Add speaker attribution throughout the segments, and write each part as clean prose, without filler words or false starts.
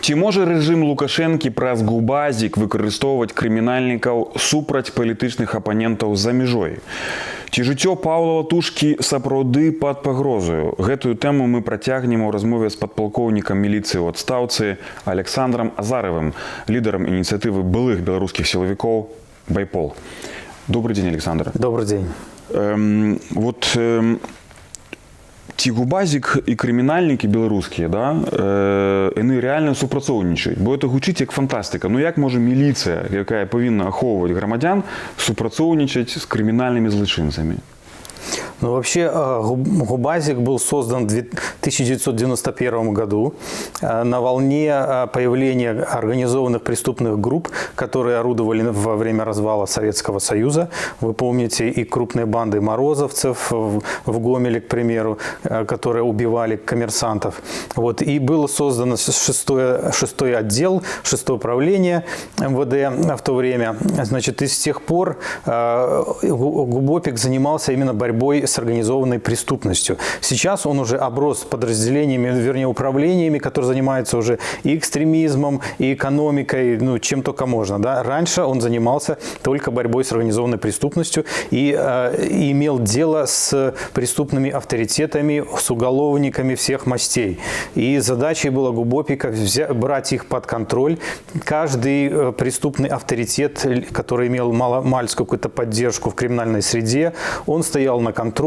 Speaker 1: Ці може рэжым Лукашэнкі праз губазік выкарыстоўваць крымінальнікаў супраць палітычных апанентаў за мяжой? Ці жыццё Паўла Латушкі сапраўды пад пагрозаю? Гэтую тэму мы працягнем у размове з падпалкоўнікам міліцыі ў адстаўцы Александром Азаровым, лідарам ініцыятывы былых беларускіх сілавікоў «Байпол». Добрый день, Александр.
Speaker 2: Добрый день.
Speaker 1: Ці губазік і крымінальнікі беларускія, да, яны рэальна супрацоўнічаюць, бо это гучыць як фантастыка. Ну як можа міліцыя, якая павінна ахоўваць грамадзян, супрацоўнічаць з крымінальнымі злачынцамі?
Speaker 2: Ну, вообще, губазик был создан в 1991 году на волне появления организованных преступных групп, которые орудовали во время развала Советского Союза. Вы помните и крупные банды морозовцев в Гомеле, к примеру, которые убивали коммерсантов. Вот. И было создано шестой отдел, шестое управление МВД в то время. Значит, и с тех пор ГУБОПИК занимался именно борьбой с организованной преступностью. Сейчас он уже оброс подразделениями, вернее, управлениями, которые занимаются уже и экстремизмом, и экономикой, ну, чем только можно. Да? Раньше он занимался только борьбой с организованной преступностью и имел дело с преступными авторитетами, с уголовниками всех мастей. И задачей было ГУБОПИКа брать их под контроль. Каждый преступный авторитет, который имел маломальскую какую-то поддержку в криминальной среде, он стоял на контроле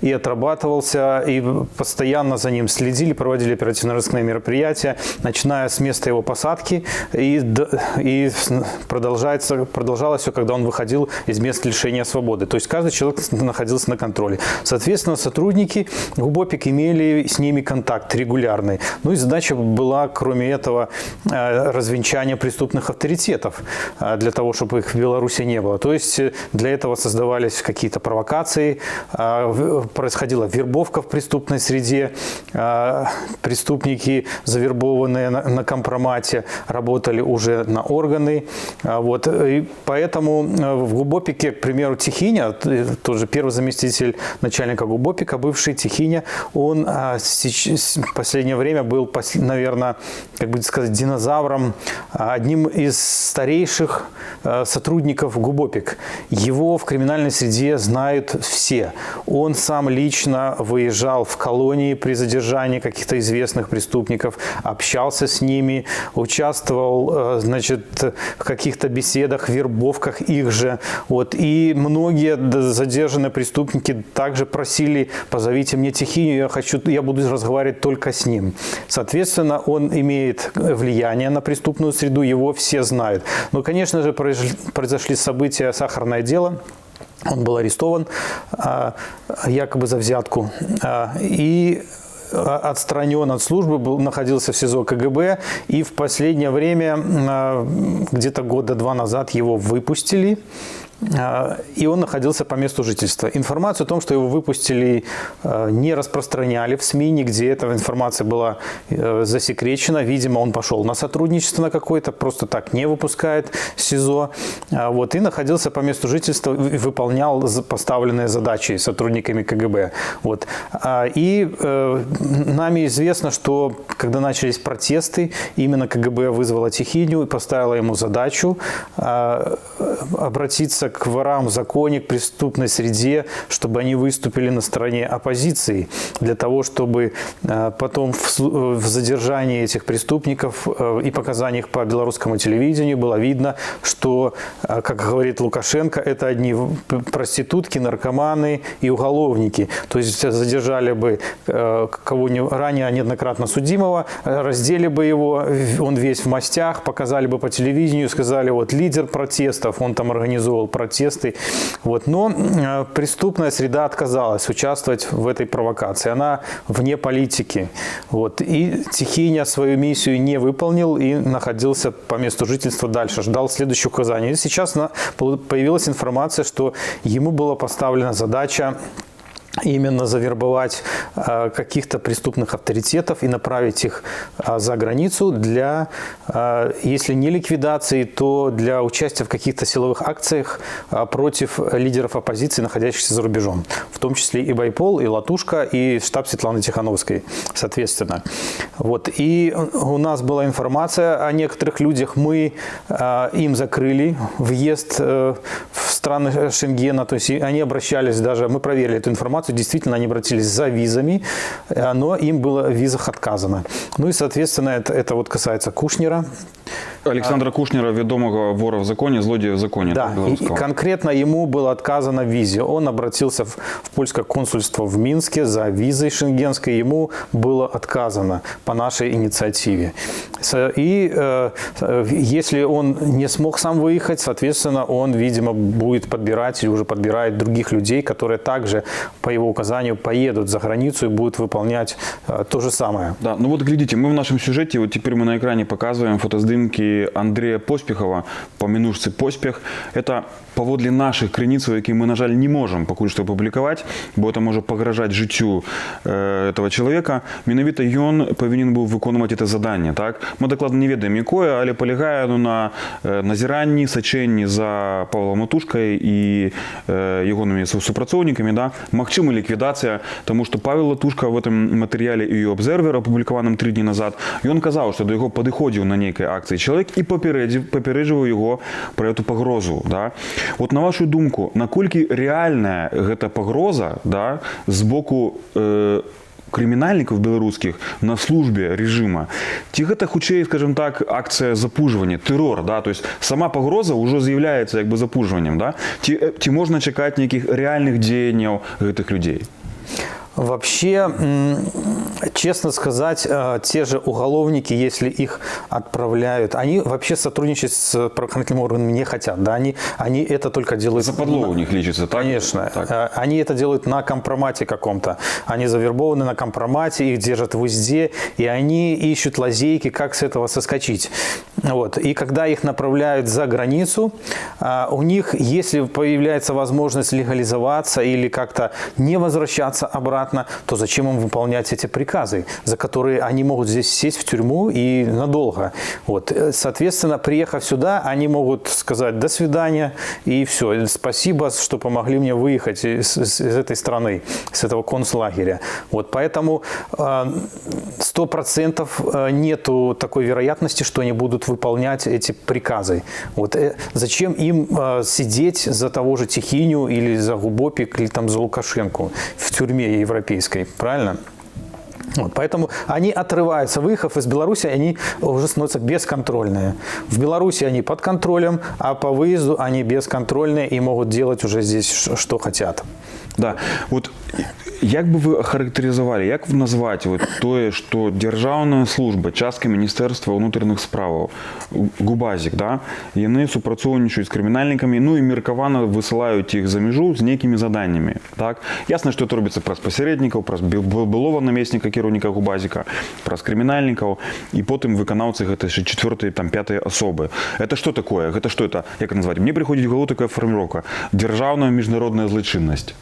Speaker 2: и отрабатывался, и постоянно за ним следили, проводили оперативно-розыскные мероприятия, начиная с места его посадки, и продолжалось все, когда он выходил из мест лишения свободы. То есть каждый человек находился на контроле. Соответственно, сотрудники ГУБОПИК имели с ними контакт регулярный. Ну и задача была, кроме этого, развенчание преступных авторитетов, для того, чтобы их в Беларуси не было. То есть для этого создавались какие-то провокации, происходила вербовка в преступной среде, преступники, завербованные на компромате, работали уже на органы. Вот. И поэтому в ГУБОПИКе, к примеру, Тихиня, тоже первый заместитель начальника ГУБОПИКа, бывший Тихиня, он в последнее время был, наверное, как бы сказать, динозавром, одним из старейших сотрудников ГУБОПИК. Его в криминальной среде знают все. Он сам лично выезжал в колонии при задержании каких-то известных преступников, общался с ними, участвовал, значит, в каких-то беседах, вербовках их же. Вот. И многие задержанные преступники также просили: позовите мне Тихиню, я буду разговаривать только с ним. Соответственно, он имеет влияние на преступную среду, его все знают. Но, конечно же, произошли события, сахарное дело. Он был арестован якобы за взятку и отстранен от службы, находился в СИЗО КГБ, и в последнее время, где-то года 2 назад, его выпустили. И он находился по месту жительства. Информацию о том, что его выпустили, не распространяли в СМИ, нигде эта информация была засекречена. Видимо, он пошел на сотрудничество на какое-то, просто так не выпускает СИЗО. Вот, и находился по месту жительства, выполнял поставленные задачи сотрудниками КГБ. Вот. И нами известно, что когда начались протесты, именно КГБ вызвала Тихиню и поставила ему задачу обратиться к ворам в законе, к преступной среде, чтобы они выступили на стороне оппозиции, для того, чтобы потом в задержании этих преступников и показаниях по белорусскому телевидению было видно, что, как говорит Лукашенко, это одни проститутки, наркоманы и уголовники. То есть задержали бы кого-нибудь ранее неоднократно судимого, раздели бы его, он весь в мастях, показали бы по телевидению, сказали: вот лидер протестов, он там организовал протесты. Вот. Но преступная среда отказалась участвовать в этой провокации. Она вне политики. Вот. И Тихиня свою миссию не выполнил и находился по месту жительства дальше, ждал следующих указаний. И сейчас появилась информация, что ему была поставлена задача именно завербовать каких-то преступных авторитетов и направить их за границу для, если не ликвидации, то для участия в каких-то силовых акциях против лидеров оппозиции, находящихся за рубежом. В том числе и Байпол, и Латушка, и штаб Светланы Тихановской, соответственно. Вот. И у нас была информация о некоторых людях. Мы им закрыли въезд в страны Шенгена. То есть они обращались даже, мы проверили эту информацию, действительно они обратились за визами, но им было в визах отказано. Ну и, соответственно, это вот касается Кушнера.
Speaker 1: Александра Кушнера, ведомого вора в законе, злодея в законе.
Speaker 2: Да, и конкретно ему было отказано в визе. Он обратился в польское консульство в Минске за визой шенгенской. Ему было отказано по нашей инициативе. И если он не смог сам выехать, соответственно, он, видимо, будет подбирать или уже подбирает других людей, которые также по его указанию поедут за границу и будут выполнять то же самое.
Speaker 1: Да, ну вот глядите, мы в нашем сюжете, вот теперь мы на экране показываем фотоздымки Андрея Поспіхова, по мінушцы Поспіх. Это паводле наших крыніцаў, які мы, на жаль, не можем пакуль што апублікаваць, бо это можа пагражаць жыццю этого человека. Менавіта ён павінен быў выконваць это заданне. Так? Мы дакладна не ведаем якое, але палягае на назіранні, сачэнні за Павлом Латушкай і ягонымі супрацоўнікамі. Да? Магчыма ліквідацыя, таму што Павел Латушка в этом матэрыяле і Observer, апублікаваным 3 дні назад, ён казаў, што да яго падыходзіў на нейкай акцыі чалавек і папярэджваў яго пра эту пагрозу. Да? Вот на вашу думку, наколькі рэальная гэта пагроза, да, з боку крымінальнікаў беларускіх на службе рэжыма? Ці гэта хутчэй, скажем так, акцыя запужвання, тэрор, да? То есть сама пагроза ўжо з'яўляецца як бы запужваннем, да? Ці можна чакаць нейкіх рэальных дзеянняў гэтых людзей?
Speaker 2: Вообще, честно сказать, те же уголовники, если их отправляют, они вообще сотрудничать с правоохранительными органами не хотят. Да? Они это только делают...
Speaker 1: Западло у них лечится, так?
Speaker 2: Конечно.
Speaker 1: Так.
Speaker 2: Они это делают на компромате каком-то. Они завербованы на компромате, их держат в узде, и они ищут лазейки, как с этого соскочить. Вот. И когда их направляют за границу, у них, если появляется возможность легализоваться или как-то не возвращаться обратно, то зачем им выполнять эти приказы, за которые они могут здесь сесть в тюрьму и надолго. Вот. Соответственно, приехав сюда, они могут сказать «до свидания» и все. Спасибо, что помогли мне выехать из этой страны, с этого концлагеря. Вот. Поэтому 100% нету такой вероятности, что они будут выполнять эти приказы. Вот. Зачем им сидеть за того же Тихиню или за Губопик или там за Лукашенко в тюрьме европейской, правильно? Вот, поэтому они отрываются, выехав из Беларуси, они уже становятся бесконтрольные. В Беларуси они под контролем, а по выезду они бесконтрольные и могут делать уже здесь, что хотят.
Speaker 1: Да, вот як бы вы охарактарызавалі, як вы назваць вот тое, што дзяржаўная служба, частка міністэрства ўнутраных справаў, Губазік, да, яны супрацоўнічаюць з крымінальнікамі, ну і меркавана высылаюць іх за мяжу з нейкімі заданнямі. Так? Ясна, што это робіцца праз пасярэднікаў, праз былога намесніка кіраўніка Губазіка, праз крымінальнікаў, і потым выканаўцы гэта яшчэ 4-й, там 5-й асобы. Это што такое? Гэта што это? Як назваць? Мне прыходзіць в голову такая фарміроўка. Дзяржаўная міжнародная злачыннасць.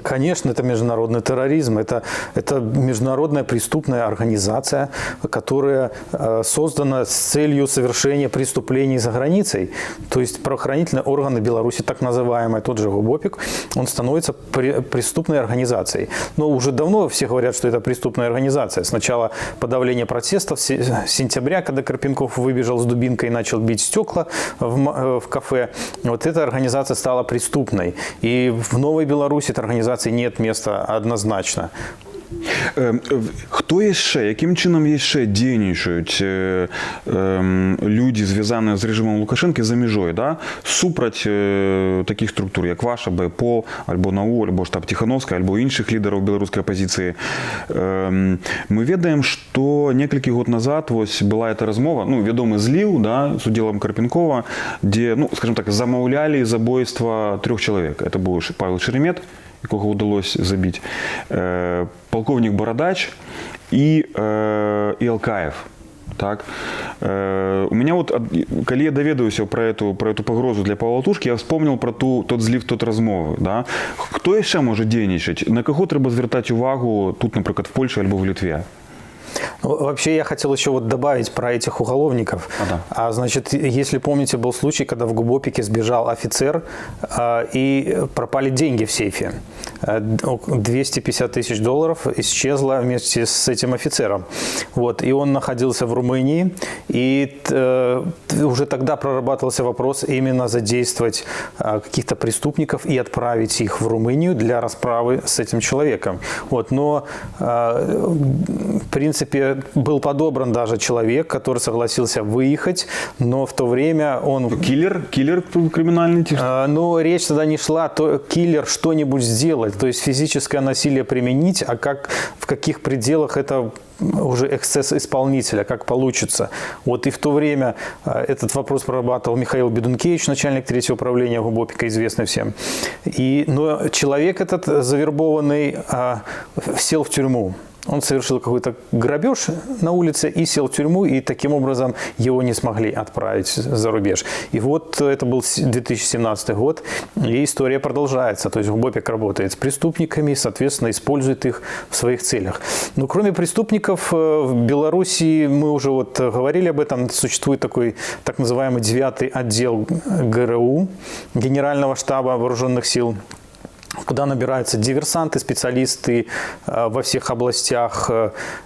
Speaker 2: Конечно, это международный терроризм, это международная преступная организация, которая создана с целью совершения преступлений за границей. То есть правоохранительные органы Беларуси, так называемый тот же Губопик, он становится преступной организацией. Но уже давно все говорят, что это преступная организация. Сначала подавление протестов с сентября, когда Карпенков выбежал с дубинкой и начал бить стекла в кафе. Вот эта организация стала преступной. И в Новой Беларуси организации нет места однозначно.
Speaker 1: Хто яшчэ, якім чынам яшчэ дзейнічаюць людзі, звязаныя з рэжымам Лукашэнкі за мяжой, да? Супраць такіх структур, як ваша, Байпол, альбо НАУ, альбо штаб Тихановскай, альбо іншых лідараў беларускай апазіцыі. Мы ведаем, што некалькі год назад вось была эта размова, ну, вядомы зліў, да, з удзелам Карпенкова, дзе, ну, скажем так, замаўлялі забойства 3 чалавек. Это быў Павел Шеремет, якога ўдалося забіць, палковнік Барадач і Алкаев. Так? У меня вот, коли я доведаюся про эту погрозу для Павла Тушки, я вспомнил про тот злив, тот розмови. Да? Хто ще може дійничати? На кого треба звертати увагу тут, наприклад, в Польщі або в Литві?
Speaker 2: Ну, вообще я хотел еще вот добавить про этих уголовников.
Speaker 1: Да.
Speaker 2: Значит, если помните, был случай, когда в Губопике сбежал офицер и пропали деньги в сейфе. 250 тысяч долларов исчезло вместе с этим офицером. Вот, и он находился в Румынии, и уже тогда прорабатывался вопрос именно задействовать каких-то преступников и отправить их в Румынию для расправы с этим человеком. Вот, но, в принципе, был подобран даже человек, который согласился выехать, но в то время он...
Speaker 1: Киллер криминальный?
Speaker 2: Ну, речь тогда не шла, то киллер что-нибудь сделать, то есть физическое насилие применить, а в каких пределах это уже эксцесс исполнителя, как получится. Вот и в то время этот вопрос прорабатывал Михаил Бедункевич, начальник 3-го управления Губопика, известный всем. Но человек этот завербованный сел в тюрьму. Он совершил какой-то грабеж на улице и сел в тюрьму, и таким образом его не смогли отправить за рубеж. И вот это был 2017 год, и история продолжается. То есть Губопик работает с преступниками, соответственно, использует их в своих целях. Но кроме преступников, в Беларуси, мы уже вот говорили об этом, существует такой так называемый 9-й отдел ГРУ, Генерального штаба Вооруженных сил, куда набираются диверсанты, специалисты во всех областях,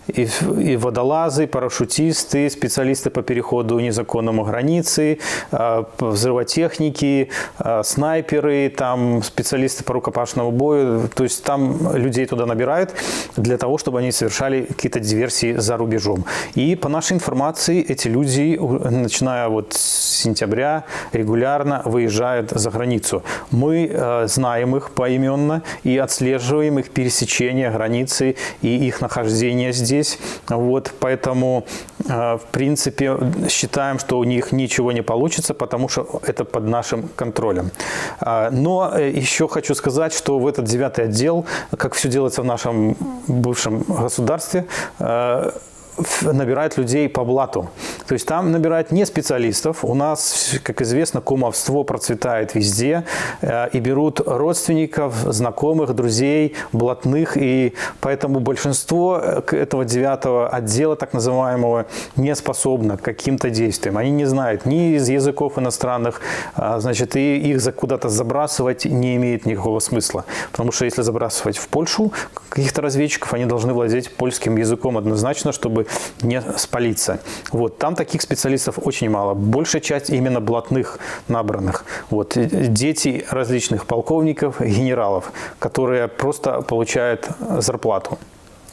Speaker 2: и водолазы, парашютисты, специалисты по переходу незаконному границы, взрывотехники, снайперы, там специалисты по рукопашному бою. То есть там людей туда набирают для того, чтобы они совершали какие-то диверсии за рубежом. И по нашей информации эти люди, начиная вот с сентября, регулярно выезжают за границу. Мы знаем их поименно и отслеживаем их пересечение границы и их нахождение здесь. Вот, поэтому, в принципе, считаем, что у них ничего не получится, потому что это под нашим контролем. Но еще хочу сказать, что в этот 9-й отдел, как все делается в нашем бывшем государстве, набирают людей по блату. То есть там набирают не специалистов. У нас, как известно, кумовство процветает везде. И берут родственников, знакомых, друзей, блатных. И поэтому большинство этого 9-го отдела, так называемого, не способно к каким-то действиям. Они не знают ни из языков иностранных, значит, и их куда-то забрасывать не имеет никакого смысла. Потому что если забрасывать в Польшу каких-то разведчиков, они должны владеть польским языком однозначно, чтобы не спалиться. Вот. Там таких специалистов очень мало. Большая часть именно блатных набранных. Вот. Дети различных полковников, генералов, которые просто получают зарплату.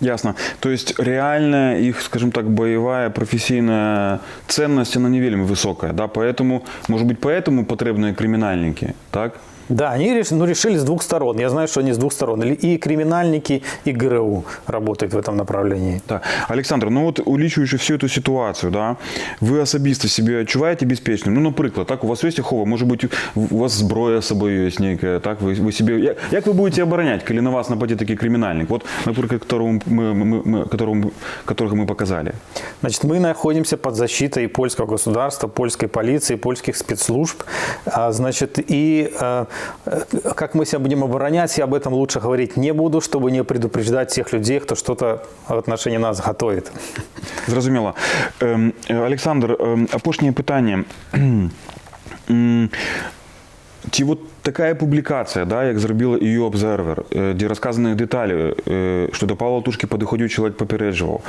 Speaker 1: Ясно. То есть реальная их, скажем так, боевая, профессийная ценность, она не вельми высокая, да? Поэтому, может быть, поэтому потребны криминальники, так?
Speaker 2: Да, они решили с двух сторон. Я знаю, что они с двух сторон. И криминальники, и ГРУ работают в этом направлении.
Speaker 1: Так. Олександр, ну от улічуючи всю цю ситуацію, да, ви особисто себе відчуваєте безпечним? Ну, наприклад, так, у вас є хова, може бути, у вас зброя з собою є некая, так, ви себе... Як ви будете обороняти, коли на вас нападе такий кримінальник? Вот, наприклад, которого мы показали.
Speaker 2: Значит, мы находимся под защитой польского государства, польской полиции, польских спецслужб. Значит, и как мы себя будем оборонять, я об этом лучше говорить не буду, чтобы не предупреждать тех людей, кто что-то в отношении нас готовит.
Speaker 1: Зрозуміло. Олександр, опошнє питання. Ці от така публікація, да, як зробила EU Observer, де розказані деталі, що до Павла Тушки підходив чоловік, попереджував,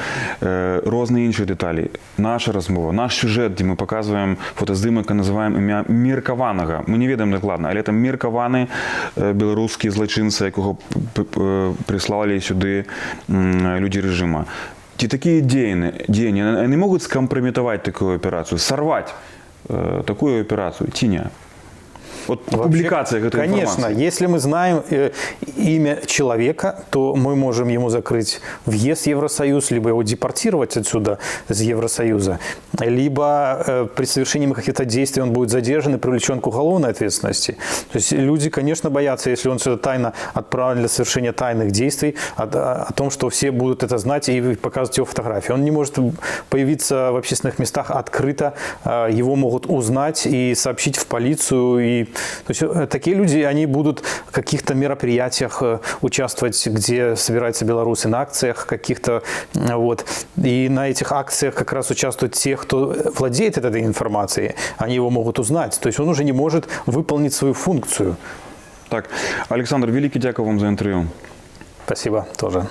Speaker 1: різні інші деталі. Наша розмова, наш сюжет, де ми показуємо фотоздимок, називаємо ім'я Міркаваного. Ми не відомо докладно, але це Міркаваний, білоруський злочинця, якого прислали сюди люди режиму. Ті такі дії, вони можуть скомпрометувати таку операцію, сорвати таку операцію, чи ні? Вот публикация этой
Speaker 2: Конечно,
Speaker 1: информации.
Speaker 2: если мы знаем имя человека, то мы можем ему закрыть въезд в Евросоюз, либо его депортировать отсюда, из Евросоюза, либо при совершении каких-то действий он будет задержан и привлечен к уголовной ответственности. То есть люди, конечно, боятся, если он сюда тайно отправлен для совершения тайных действий, о том, что все будут это знать и показывать его фотографии. Он не может появиться в общественных местах открыто, его могут узнать и сообщить в полицию. И, то есть такие люди, они будут в каких-то мероприятиях участвовать, где собираются белорусы, на акциях каких-то. Вот. И на этих акциях как раз участвуют те, кто владеет этой информацией. Они его могут узнать. То есть он уже не может выполнить свою функцию.
Speaker 1: Так, Александр, великий дякую вам за интервью.
Speaker 2: Спасибо тоже.